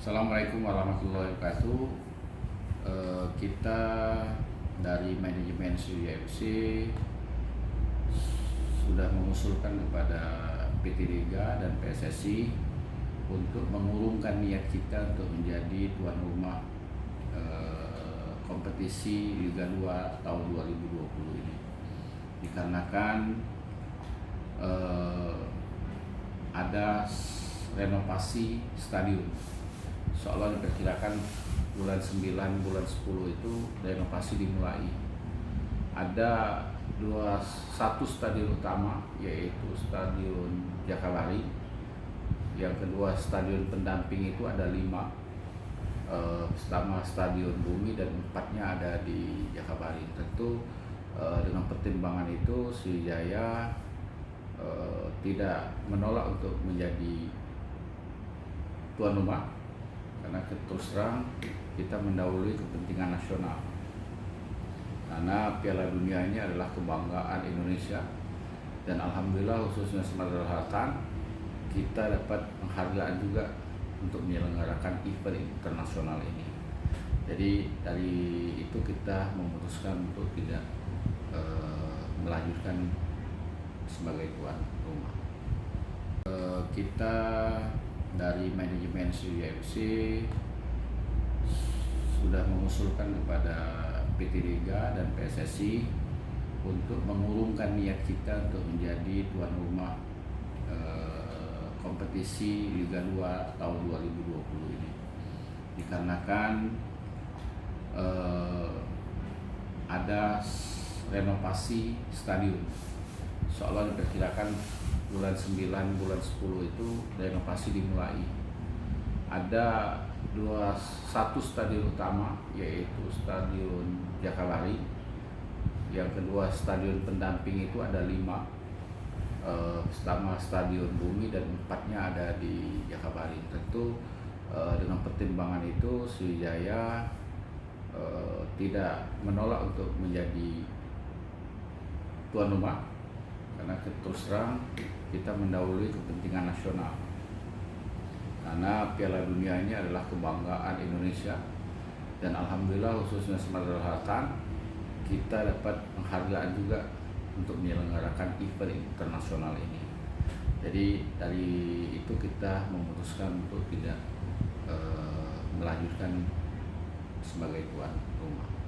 Assalamualaikum warahmatullahi wabarakatuh. Kita dari manajemen Sriwijaya FC sudah mengusulkan kepada PT Liga dan PSSI untuk mengurungkan niat kita untuk menjadi tuan rumah kompetisi Liga 2 tahun 2020 ini. Dikarenakan ada renovasi stadion. Seolah diperkirakan bulan 9, bulan 10 itu renovasi dimulai. Ada satu stadion utama, yaitu Stadion Jakabaring. Yang kedua stadion pendamping itu ada 5. Pertama Stadion Bumi dan 4-nya ada di Jakabaring. Tentu dengan pertimbangan itu Sriwijaya tidak menolak untuk menjadi tuan rumah, karena terus terang kita mendahului kepentingan nasional. Karena Piala Dunia ini adalah kebanggaan Indonesia, dan alhamdulillah khususnya Sumatera Selatan kita dapat penghargaan juga untuk menyelenggarakan event internasional ini. Jadi dari itu kita memutuskan untuk tidak melanjutkan sebagai tuan rumah. Kita dari manajemen Sriwijaya FC sudah mengusulkan kepada PT Liga dan PSSI untuk mengurungkan niat kita untuk menjadi tuan rumah kompetisi Liga 2 tahun 2020 ini. Dikarenakan ada renovasi stadion. Seolah diperkirakan bulan 9, bulan 10 itu renovasi dimulai. Ada satu stadion utama, yaitu Stadion Jakabaring. Yang kedua stadion pendamping itu ada 5. Pertama Stadion Bumi dan 4-nya ada di Jakabaring. Tentu dengan pertimbangan itu Sriwijaya tidak menolak untuk menjadi tuan rumah, karena terus terang kita mendahului kepentingan nasional. Karena Piala Dunia ini adalah kebanggaan Indonesia, dan alhamdulillah khususnya Sumatera Selatan kita dapat penghargaan juga untuk menyelenggarakan event internasional ini. Jadi dari itu kita memutuskan untuk tidak melanjutkan sebagai tuan rumah.